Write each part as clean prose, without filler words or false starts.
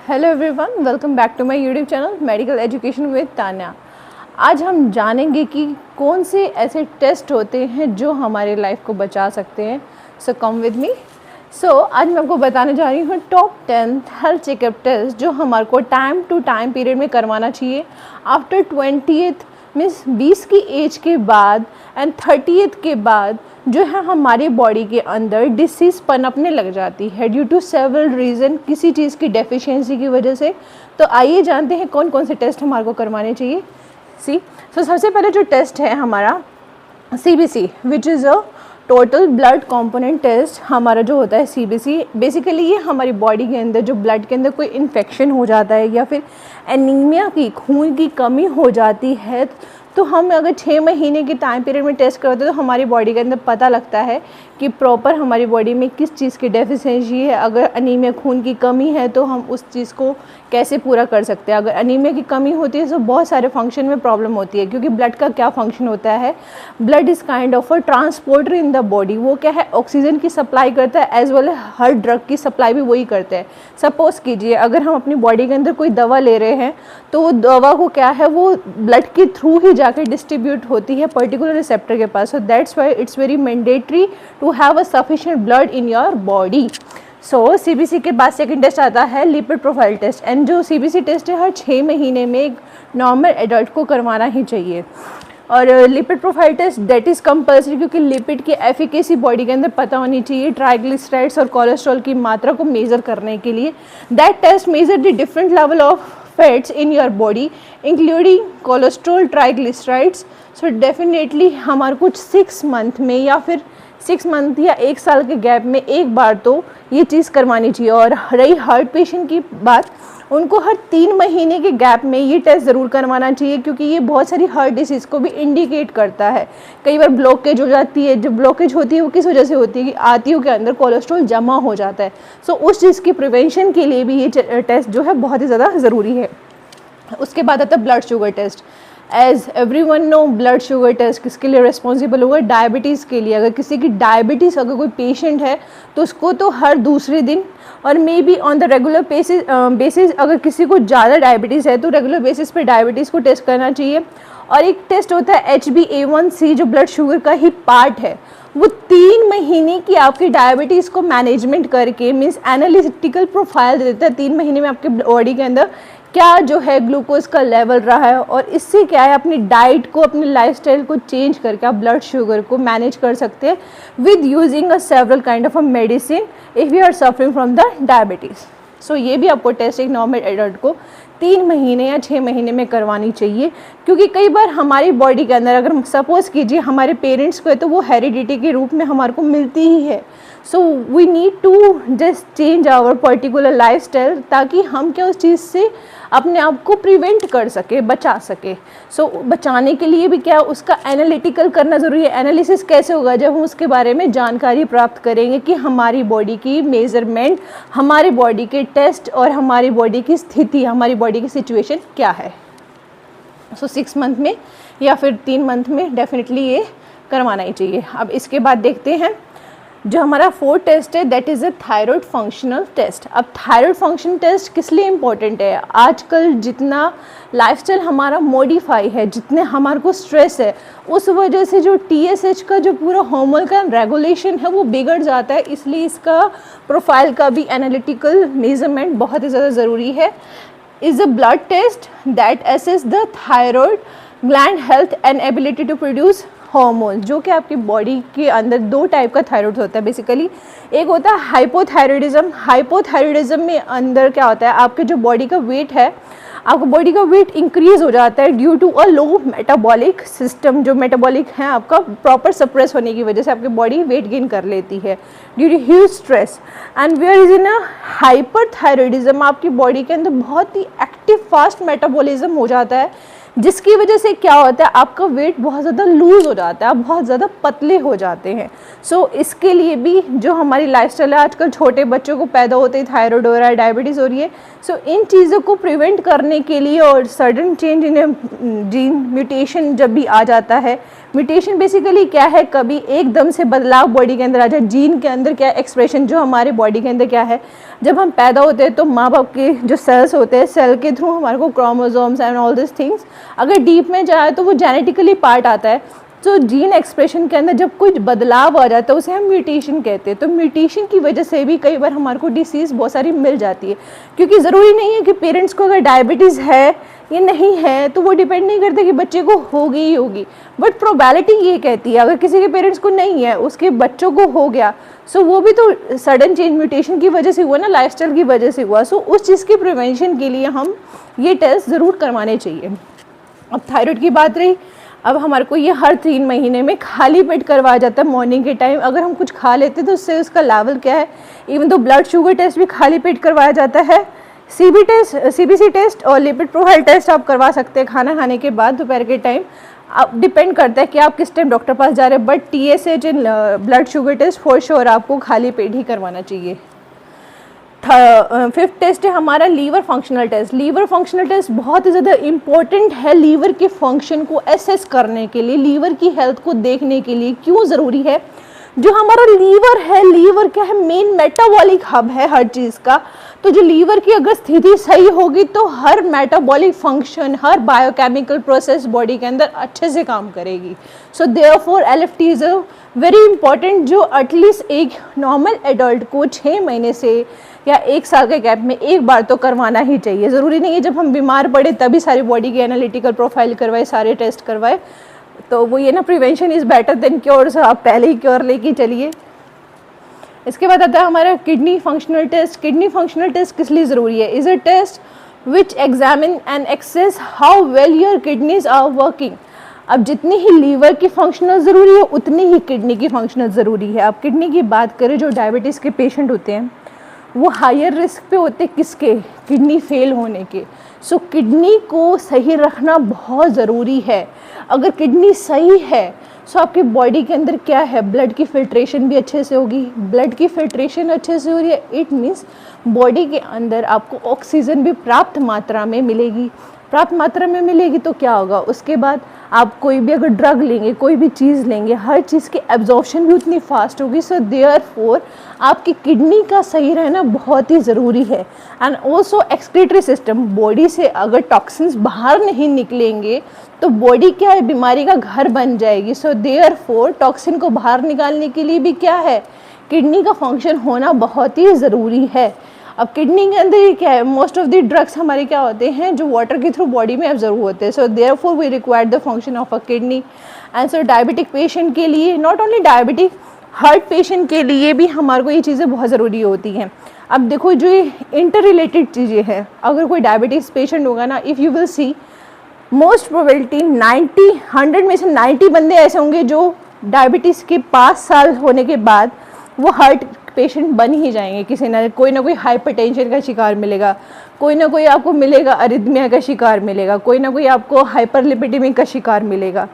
Hello everyone, welcome back to my YouTube channel medical education with Tanya. आज हम जानेंगे कि कौन से ऐसे टेस्ट होते हैं जो हमारे लाइफ को बचा सकते हैं। सो कम विद मी। आज मैं आपको बताने जा रही हूँ टॉप 10 हेल्थ चेकअप टेस्ट जो हमारे को टाइम टू टाइम पीरियड में करवाना चाहिए आफ्टर 20th मीन्स 20 की एज के बाद एंड 30th के बाद जो है हमारी बॉडी के अंदर डिसीज़ पनपने लग जाती है ड्यू टू सेवरल रीज़न, किसी चीज़ की डेफिशिएंसी की वजह से। तो आइए जानते हैं कौन कौन से टेस्ट हमारे को करवाने चाहिए। सबसे पहले जो टेस्ट है हमारा CBC which is a total blood component test. हमारा जो होता है CBC बेसिकली ये हमारी बॉडी के अंदर जो ब्लड के अंदर कोई इन्फेक्शन हो जाता है या फिर एनीमिया की खून की कमी हो जाती है तो हम अगर 6 महीने के टाइम पीरियड में टेस्ट करते हैं तो हमारी बॉडी के अंदर पता लगता है कि प्रॉपर हमारी बॉडी में किस चीज़ की डेफिशिएंसी है। अगर अनीमिया खून की कमी है तो हम उस चीज़ को कैसे पूरा कर सकते हैं। अगर अनीमिया की कमी होती है तो बहुत सारे फंक्शन में प्रॉब्लम होती है, क्योंकि ब्लड का क्या फंक्शन होता है, blood is kind of a transporter in the body. वो क्या है, ऑक्सीजन की सप्लाई करता है एज वेल हर ड्रग की सप्लाई भी वही करता है। सपोज़ कीजिए अगर हम अपनी बॉडी के अंदर कोई दवा ले रहे हैं तो वो दवा को क्या है, वो ब्लड के थ्रू ही जाकर डिस्ट्रीब्यूट होती है पर्टिकुलर रिसेप्टर के पास। So that's why it's very mandatory to have a sufficient blood in your body. CBC के बाद सेकंड टेस्ट आता है लिपिड प्रोफाइल टेस्ट। एंड जो CBC टेस्ट है हर 6 महीने में एक नॉर्मल एडल्ट को करवाना ही चाहिए। और lipid profile test that is compulsory, क्योंकि लिपिड की एफिकेसी बॉडी के अंदर पता होनी चाहिए ट्राइग्लिसराइड्स और कोलेस्ट्रॉल की मात्रा को मेज़र करने के लिए। That test measure the different level of fats in your body including cholesterol, triglycerides. So definitely हमारे कुछ 6 मंथ में या फिर 6 मंथ या 1 साल के गैप में एक बार तो ये चीज़ करवानी चाहिए। और रही हार्ट पेशेंट की बात, उनको हर 3 महीने के गैप में ये टेस्ट ज़रूर करवाना चाहिए, क्योंकि ये बहुत सारी हार्ट डिसीज़ को भी इंडिकेट करता है। कई बार ब्लॉकेज हो जाती है, जो ब्लॉकेज होती है वो किस वजह से होती है कि आंतों के अंदर कोलेस्ट्रॉल जमा हो जाता है। उस चीज़ की प्रिवेंशन के लिए भी ये टेस्ट जो है बहुत ही ज़्यादा ज़रूरी है। उसके बाद आता है blood sugar test. As everyone know, blood sugar test किसके लिए रिस्पॉन्सिबल होगा, डायबिटीज़ के लिए। अगर किसी की डायबिटीज़ अगर कोई पेशेंट है तो उसको तो हर दूसरे दिन और may be on the regular basis अगर किसी को ज़्यादा डायबिटीज़ है तो रेगुलर बेसिस पे डायबिटीज़ को टेस्ट करना चाहिए। और एक टेस्ट होता है HbA1c जो ब्लड शुगर का ही पार्ट है। वो 3 महीने की आपकी डायबिटीज़ को मैनेजमेंट करके मीन्स एनालिटिकल प्रोफाइल दे देता है 3 महीने में आपके बॉडी के अंदर क्या जो है ग्लूकोज का लेवल रहा है। और इससे क्या है, अपनी डाइट को, अपनी लाइफस्टाइल को चेंज करके आप ब्लड शुगर को मैनेज कर सकते हैं with using a several kind of a medicine if you are suffering from the diabetes. ये भी आपको टेस्ट एक नॉर्मल एडल्ट को 3 महीने या 6 महीने में करवानी चाहिए, क्योंकि कई बार हमारी बॉडी के अंदर अगर सपोज़ कीजिए हमारे पेरेंट्स को है तो वो हेरिडिटी के रूप में हमारे को मिलती ही है। We need to just change our particular lifestyle, ताकि हम क्या उस चीज़ से अपने आप को प्रिवेंट कर सके, बचा सके। बचाने के लिए भी क्या उसका एनालिटिकल करना ज़रूरी है। एनालिसिस कैसे होगा, जब हम उसके बारे में जानकारी प्राप्त करेंगे कि हमारी बॉडी की मेज़रमेंट, हमारी बॉडी के टेस्ट और हमारी बॉडी की स्थिति, हमारी बॉडी की सिचुएशन क्या है। 6 मंथ में या फिर 3 मंथ में डेफिनेटली ये करवाना ही चाहिए। अब इसके बाद देखते हैं जो हमारा 4th टेस्ट है, that is a thyroid functional test. अब थायराइड फंक्शन टेस्ट किस लिए इम्पोर्टेंट है, आजकल जितना लाइफस्टाइल हमारा मॉडिफाई है, जितने हमारे को स्ट्रेस है, उस वजह से जो TSH का जो पूरा हार्मोन का रेगुलेशन है वो बिगड़ जाता है। इसलिए इसका प्रोफाइल का भी एनालिटिकल मेजरमेंट बहुत ही ज़्यादा ज़रूरी है। Is a blood test that assess the thyroid gland health and ability to produce hormone. जो कि आपकी बॉडी के अंदर 2 टाइप का थायराइड होता है बेसिकली। एक होता है हाइपोथायराइडिज्म। हाइपोथायराइडिज्म में अंदर क्या होता है, आपके जो बॉडी का वेट है, आपका बॉडी का वेट इंक्रीज हो जाता है due to a low metabolic system. जो मेटाबॉलिक है आपका प्रॉपर सप्रेस होने की वजह से आपकी बॉडी वेट गेन कर लेती है due to huge stress. And where is in a hyperthyroidism, आपकी बॉडी के अंदर बहुत ही एक्टिव फास्ट मेटाबॉलिज्म हो जाता है, जिसकी वजह से क्या होता है, आपका वेट बहुत ज़्यादा लूज़ हो जाता है, आप बहुत ज़्यादा पतले हो जाते हैं। इसके लिए भी जो हमारी लाइफस्टाइल है, आजकल छोटे बच्चों को पैदा होते ही थायराइड हो रहा है, डायबिटीज़ हो रही है। इन चीज़ों को प्रिवेंट करने के लिए और sudden change in gene mutation जब भी आ जाता है म्यूटेशन बेसिकली क्या है, कभी एकदम से बदलाव बॉडी के अंदर आ जाए, जीन के अंदर क्या एक्सप्रेशन जो हमारे बॉडी के अंदर क्या है, जब हम पैदा होते हैं तो माँ बाप के जो सेल्स होते हैं, सेल के थ्रू हमारे को chromosomes and all this things, अगर डीप में जाए तो वो जेनेटिकली पार्ट आता है। तो जीन एक्सप्रेशन के अंदर जब कुछ बदलाव आ जाता है उसे हम म्यूटेशन कहते हैं। तो म्यूटेशन की वजह से भी कई बार हमारे को डिसीज़ बहुत सारी मिल जाती है, क्योंकि ज़रूरी नहीं है कि पेरेंट्स को अगर डायबिटीज़ है या नहीं है तो वो डिपेंड नहीं करते कि बच्चे को होगी ही होगी, बट प्रोबेबिलिटी ये कहती है अगर किसी के पेरेंट्स को नहीं है उसके बच्चों को हो गया, सो वो भी तो सडन चेंज म्यूटेशन की वजह से हुआ ना, लाइफस्टाइल की वजह से हुआ। सो उस चीज़ की प्रिवेंशन के लिए हम ये टेस्ट ज़रूर करवाने चाहिए। अब थायराइड की बात रही, अब हमारे को ये हर 3 महीने में खाली पेट करवाया जाता है मॉर्निंग के टाइम। अगर हम कुछ खा लेते तो उससे उसका लेवल क्या है, इवन तो ब्लड शुगर टेस्ट भी खाली पेट करवाया जाता है। सीबीसी टेस्ट और लिपिड प्रोफाइल टेस्ट आप करवा सकते हैं खाना खाने के बाद दोपहर के टाइम। अब डिपेंड करता है कि आप किस टाइम डॉक्टर पास जा रहे हैं, but TSH and blood sugar test for sure आपको खाली पेट ही करवाना चाहिए। 5th टेस्ट है हमारा liver functional test. Liver functional test बहुत ही ज़्यादा इम्पोर्टेंट है लीवर के फंक्शन को एसेस करने के लिए, लीवर की हेल्थ को देखने के लिए। क्यों ज़रूरी है, जो हमारा लीवर है, लीवर क्या है, मेन मेटाबॉलिक हब है हर चीज़ का। तो जो लीवर की अगर स्थिति सही होगी तो हर मेटाबॉलिक फंक्शन, हर बायोकेमिकल प्रोसेस बॉडी के अंदर अच्छे से काम करेगी। So therefore LFT is a very important, जो एटलीस्ट एक नॉर्मल एडल्ट को 6 महीने से या 1 साल के गैप में एक बार तो करवाना ही चाहिए। ज़रूरी नहीं है जब हम बीमार पड़े तभी सारी बॉडी की एनालिटिकल प्रोफाइल करवाए, सारे टेस्ट करवाए। तो वो ये ना, prevention is better than cure, so आप पहले ही क्योर लेके चलिए। इसके बाद आता है हमारा kidney functional test. Kidney functional test किस लिए ज़रूरी है, is a test which examine and access how well your kidneys are working. अब जितनी ही लीवर की फंक्शनल ज़रूरी है उतनी ही किडनी की फंक्शनल ज़रूरी है। अब किडनी की बात करें, जो डायबिटीज़ के पेशेंट होते हैं वो हायर रिस्क पे होते किसके, किडनी फेल होने के। सो किडनी को सही रखना बहुत ज़रूरी है। अगर किडनी सही है सो आपकी बॉडी के अंदर क्या है, ब्लड की फिल्ट्रेशन भी अच्छे से होगी। ब्लड की फिल्ट्रेशन अच्छे से हो रही है, इट मीन्स बॉडी के अंदर आपको ऑक्सीजन भी प्राप्त मात्रा में मिलेगी। प्राप्त मात्रा में मिलेगी तो क्या होगा, उसके बाद आप कोई भी अगर ड्रग लेंगे, कोई भी चीज़ लेंगे, हर चीज़ की एब्जॉर्प्शन भी उतनी फास्ट होगी। सो देयरफॉर आपकी किडनी का सही रहना बहुत ही ज़रूरी है। And also excretory system, body से अगर टॉक्सिन्स बाहर नहीं निकलेंगे तो बॉडी क्या है, बीमारी का घर बन जाएगी। सो देयरफॉर टॉक्सिन को बाहर निकालने के लिए भी क्या है, किडनी का फंक्शन होना बहुत ही ज़रूरी है। अब किडनी के अंदर ये क्या है, मोस्ट ऑफ द ड्रग्स हमारे क्या होते हैं जो वाटर के थ्रू बॉडी में ऑब्जर्व होते हैं। So therefore we require the function of a kidney. And so diabetic patient के लिए, not only diabetic, heart patient के लिए भी हमारे को ये चीज़ें बहुत ज़रूरी होती हैं। अब देखो जो ये इंटर रिलेटेड चीज़ें हैं, अगर कोई डायबिटीज़ पेशेंट होगा ना, if you will see most probability 100 में से 90 बंदे ऐसे होंगे जो डायबिटीज़ के 5 साल होने के बाद वो हार्ट पेशेंट बन ही जाएंगे। किसी ना कोई हाइपरटेंशन का शिकार मिलेगा, कोई ना कोई आपको मिलेगा अरिथमिया का शिकार मिलेगा, कोई ना कोई आपको हाइपरलिपिडेमिक का शिकार मिलेगा।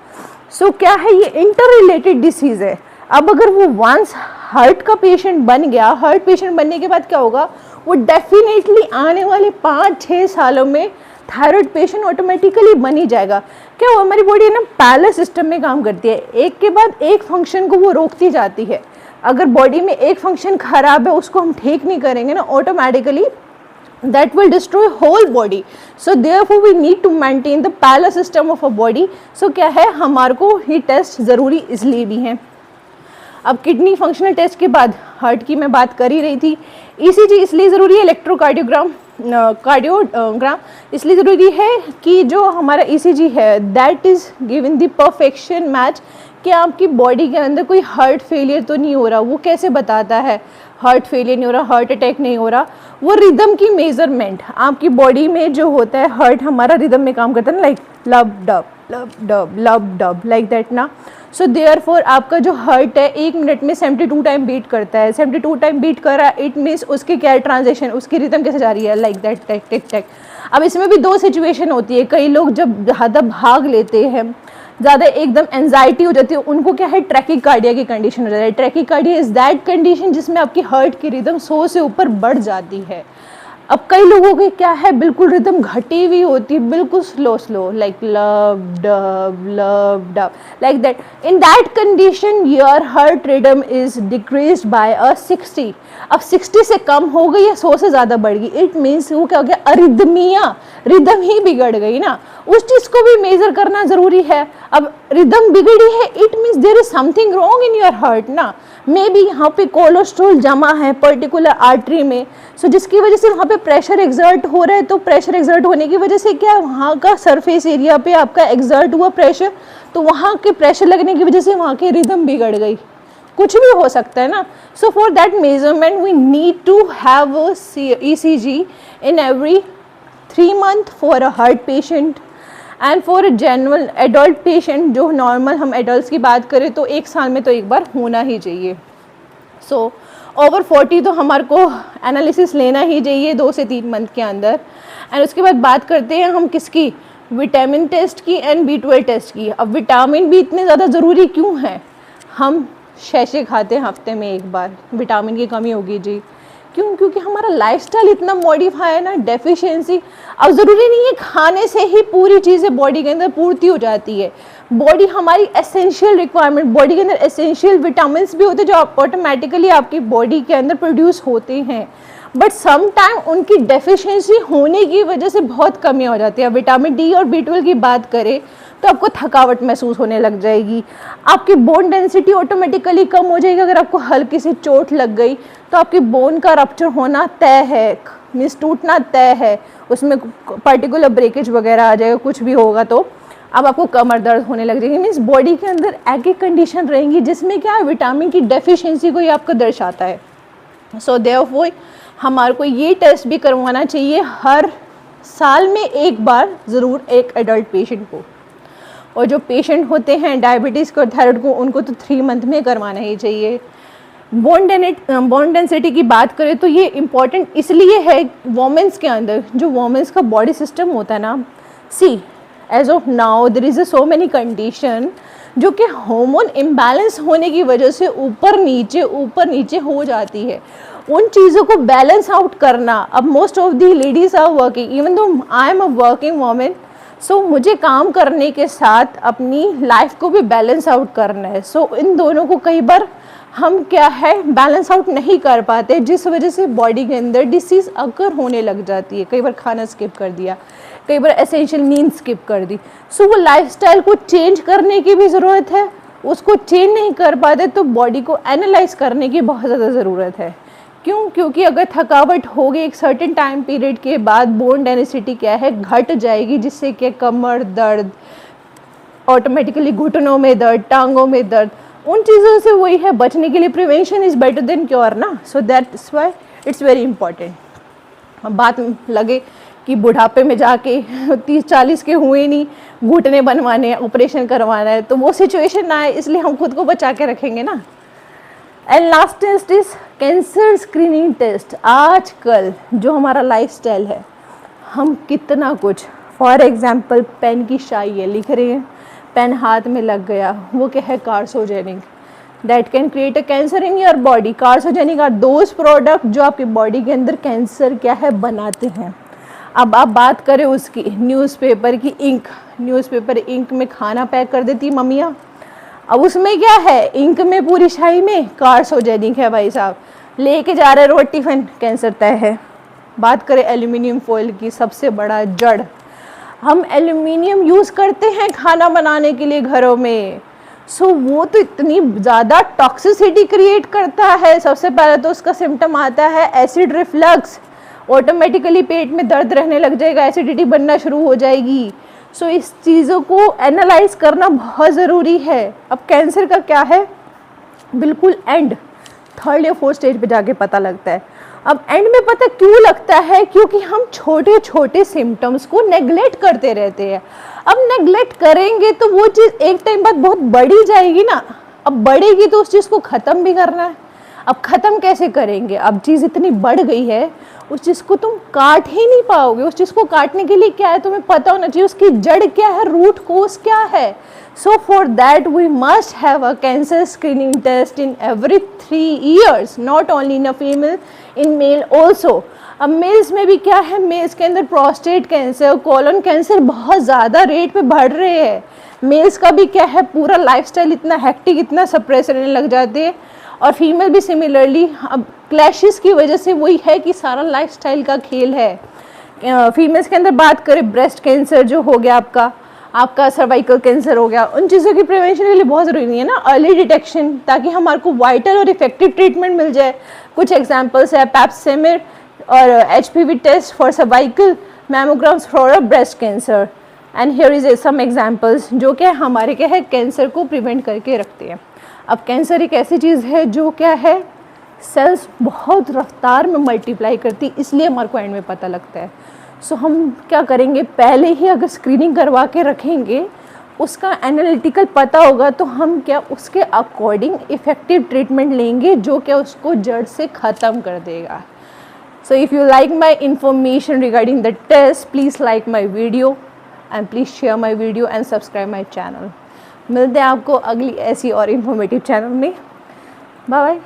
सो क्या है, ये इंटर रिलेटेड डिसीज़ है। अब अगर वो वंस हार्ट का पेशेंट बन गया, हार्ट पेशेंट बनने के बाद क्या होगा, वो डेफिनेटली आने वाले 5-6 सालों में थायराइड पेशेंट ऑटोमेटिकली बन ही जाएगा। क्या वो हमारी बॉडी ना पैरेलल सिस्टम में काम करती है, एक के बाद एक फंक्शन को वो रोकती जाती है। अगर बॉडी में एक फंक्शन खराब है उसको हम ठीक नहीं करेंगे ना, automatically that will destroy whole body. So therefore we need to maintain the parallel system of a body. So क्या है, हमारे को ये टेस्ट ज़रूरी इसलिए भी हैं। अब किडनी फंक्शनल टेस्ट के बाद हार्ट की मैं बात कर ही रही थी, ECG इसलिए ज़रूरी है, इलेक्ट्रोकार्डियोग्राम कार्डियोग्राम इसलिए ज़रूरी है कि जो हमारा ECG है that is given the perfection match कि आपकी बॉडी के अंदर कोई हार्ट फेलियर तो नहीं हो रहा। वो कैसे बताता है हार्ट फेलियर नहीं हो रहा, हार्ट अटैक नहीं हो रहा, वो रिदम की मेजरमेंट आपकी बॉडी में जो होता है, हार्ट हमारा रिदम में काम करता है ना, लाइक लब डब लब डब लब डब लाइक दैट ना। सो देयरफॉर आपका जो हार्ट है 1 मिनट में 72 टाइम बीट करता है, 72 टाइम बीट कर रहा है, इट मीन्स उसकी क्या ट्रांजेक्शन, उसकी रिदम कैसे जा रही है, like that take take take. अब इसमें भी 2 सिचुएशन होती है, कई लोग जब ज़्यादा भाग लेते हैं, ज़्यादा एकदम एंजाइटी हो जाती है, उनको क्या है ट्रैकिकार्डिया की कंडीशन हो जाती है। ट्रैकिकार्डिया इज़ दैट कंडीशन जिसमें आपकी हार्ट की रिदम 100 से ऊपर बढ़ जाती है। अब कई लोगों के क्या है, बिल्कुल रिदम घटी हुई होती है, बिल्कुल slow slow, like love dub like that. In that condition your heart rhythm is decreased bye 60. अब 60 से कम हो गई या 100 से ज़्यादा बढ़ गई, इट मीन्स वो क्या हो गया, अरिदमिया, रिदम ही बिगड़ गई ना. उस चीज़ को भी मेजर करना ज़रूरी है. अब रिदम बिगड़ी है, it means there is something wrong in your heart ना. मे बी यहाँ पे कोलेस्ट्रॉल जमा है पर्टिकुलर आर्टरी में, सो जिसकी वजह से वहाँ पे प्रेशर एक्सर्ट हो रहा है. तो प्रेशर एक्सर्ट होने की वजह से क्या, वहाँ का सरफेस एरिया पे आपका एक्सर्ट हुआ प्रेशर, तो वहाँ के प्रेशर लगने की वजह से वहाँ की रिदम बिगड़ गई. कुछ भी हो सकता है ना. So for that measurement we need to have ECG in every 3 month for a heart patient and for a general adult patient. जो नॉर्मल हम एडल्ट की बात करें तो 1 साल में तो एक बार होना ही चाहिए. सो ओवर 40 तो हमारे को एनालिसिस लेना ही चाहिए 2 से 3 मंथ के अंदर. एंड उसके बाद बात करते हैं हम किसकी, विटामिन टेस्ट की एंड B12 टेस्ट की. अब विटामिन भी इतने ज़्यादा ज़रूरी क्यों है, हम शैशे खाते हैं हफ्ते में एक बार, विटामिन की कमी होगी जी. क्यों, क्योंकि हमारा लाइफस्टाइल इतना मॉडिफाई है ना, डेफिशिएंसी. अब ज़रूरी नहीं है खाने से ही पूरी चीज़ें बॉडी के अंदर पूर्ति हो जाती है. बॉडी हमारी एसेंशियल रिक्वायरमेंट, बॉडी के अंदर एसेंशियल विटामिन्स भी होते हैं जो ऑटोमेटिकली आपकी बॉडी के अंदर प्रोड्यूस होते हैं, बट सम टाइम उनकी डेफिशिएंसी होने की वजह से बहुत कमी हो जाती है. विटामिन D और B12 की बात करें तो आपको थकावट महसूस होने लग जाएगी, आपकी बोन डेंसिटी ऑटोमेटिकली कम हो जाएगी. अगर आपको हल्की सी चोट लग गई तो आपकी बोन का रप्चर होना तय है, मीन्स टूटना तय है, उसमें पर्टिकुलर ब्रेकेज वगैरह आ जाएगा, कुछ भी होगा तो अब आपको कमर दर्द होने लग जाएगी. मीन्स बॉडी के अंदर एक कंडीशन रहेंगी जिसमें क्या है, विटामिन की डेफिशिएंसी को ही आपको दर्शाता है. सो देयरफॉर हमारे को ये टेस्ट भी करवाना चाहिए हर साल में एक बार ज़रूर एक एडल्ट पेशेंट को. और जो पेशेंट होते हैं डायबिटीज़ को, थायराइड को, उनको तो 3 मंथ में करवाना ही चाहिए. बोन डेंसिटी की बात करें तो ये इम्पॉर्टेंट इसलिए है वोमेंस के अंदर, जो वोमेंस का बॉडी सिस्टम होता है ना. See as of now there is so many condition जो कि हार्मोन इम्बैलेंस होने की वजह से ऊपर नीचे हो जाती है. उन चीज़ों को बैलेंस आउट करना, अब most of the ladies are working, even though I am a working women, so मुझे काम करने के साथ अपनी लाइफ को भी बैलेंस आउट करना है. सो इन दोनों को कई बार हम क्या है बैलेंस आउट नहीं कर पाते, जिस वजह से बॉडी के अंदर डिसीज़ अकर होने लग जाती है. कई बार खाना स्किप कर दिया, कई बार एसेंशियल नींद स्किप कर दी. सो वो लाइफस्टाइल को चेंज करने की भी ज़रूरत है. उसको चेंज नहीं कर पाते तो बॉडी को एनालाइज करने की बहुत ज़्यादा ज़रूरत है. क्यों, क्योंकि अगर थकावट होगी एक सर्टेन टाइम पीरियड के बाद बोन डेंसिटी क्या है घट जाएगी, जिससे कि कमर दर्द, ऑटोमेटिकली घुटनों में दर्द, टांगों में दर्द, उन चीज़ों से वही है बचने के लिए prevention is better than cure ना. So that's why it's very important. अब बात लगे कि बुढ़ापे में जाके 30-40 के हुए नहीं, घुटने बनवाने, ऑपरेशन करवाना है, तो वो सिचुएशन ना आए, इसलिए हम खुद को बचा के रखेंगे ना. And last test is cancer screening test. आजकल जो हमारा लाइफस्टाइल है, हम कितना कुछ, फॉर एग्जांपल पेन की शाई है, लिख रहे हैं, पेन हाथ में लग गया, वो क्या है carcinogenic, that can create a cancer in your body. Carcinogenic are those product जो आपकी बॉडी के अंदर कैंसर क्या है बनाते हैं. अब आप बात करें उसकी, न्यूज़पेपर की इंक, न्यूज़पेपर इंक में खाना पैक कर देती मम्मियाँ. अब उसमें क्या है, इंक में पूरी शाही में कार्सोजेनिक है भाई साहब, लेके जा रहे रोज टिफिन, कैंसर तय है. बात करें एल्यूमिनियम फॉइल की, सबसे बड़ा जड़, हम एल्यूमिनियम यूज़ करते हैं खाना बनाने के लिए घरों में. सो वो तो इतनी ज़्यादा टॉक्सिसिटी क्रिएट करता है. सबसे पहले तो उसका सिम्टम आता है एसिड रिफ्लक्स, ऑटोमेटिकली पेट में दर्द रहने लग जाएगा, एसिडिटी बनना शुरू हो जाएगी. सो इस चीज़ों को एनालाइज करना बहुत ज़रूरी है. अब कैंसर का क्या है, बिल्कुल एंड 3rd या 4th स्टेज पे जाके पता लगता है. अब एंड में पता क्यों लगता है, क्योंकि हम छोटे छोटे सिम्टम्स को नेग्लेक्ट करते रहते हैं. अब नेग्लेक्ट करेंगे तो वो चीज़ एक टाइम बाद बहुत बढ़ी जाएगी ना. अब बढ़ेगी तो उस चीज़ को ख़त्म भी करना है. अब ख़त्म कैसे करेंगे, अब चीज़ इतनी बढ़ गई है, उस चीज़ को तुम काट ही नहीं पाओगे. उस चीज़ को काटने के लिए क्या है, तुम्हें पता होना चाहिए उसकी जड़ क्या है, रूट कोज क्या है. So for that we must have a cancer screening test in every 3 years, not only in a female, in male also. अब मेल्स में भी क्या है, मेल्स के अंदर प्रोस्टेट कैंसर, कोलन कैंसर बहुत ज़्यादा रेट पे बढ़ रहे हैं। मेल्स का भी क्या है, पूरा लाइफस्टाइल इतना हेक्टिक, इतना सप्रेस रहने लग जाते हैं। और फीमेल भी सिमिलरली, अब क्लैशेस की वजह से वही है कि सारा लाइफस्टाइल का खेल है। फीमेल्स के अंदर बात करें, ब्रेस्ट कैंसर जो हो गया आपका सर्वाइकल कैंसर हो गया, उन चीज़ों की प्रिवेंशन के लिए बहुत ज़रूरी है ना, अर्ली डिटेक्शन, ताकि हमारे को वाइटल और इफेक्टिव ट्रीटमेंट मिल जाए। कुछ एग्जांपल्स है, पैप्समेर और HPV test for cervical, mammograms for breast cancer, and here is some examples जो क्या हमारे क्या है कैंसर को प्रिवेंट करके रखते हैं। अब कैंसर एक ऐसी चीज़ है जो क्या है, सेल्स बहुत रफ्तार में मल्टीप्लाई करती, इसलिए हमारे को एंड में पता लगता है। सो हम क्या करेंगे, पहले ही अगर स्क्रीनिंग करवा के रखेंगे, उसका एनालिटिकल पता होगा, तो हम क्या उसके अकॉर्डिंग इफ़ेक्टिव ट्रीटमेंट लेंगे जो क्या उसको जड़ से ख़त्म कर देगा। So if you like my information regarding the test, please like my video and please share my video and subscribe my channel. मिलते हैं आपको अगली ऐसी और इन्फॉर्मेटिव चैनल में। Bye bye.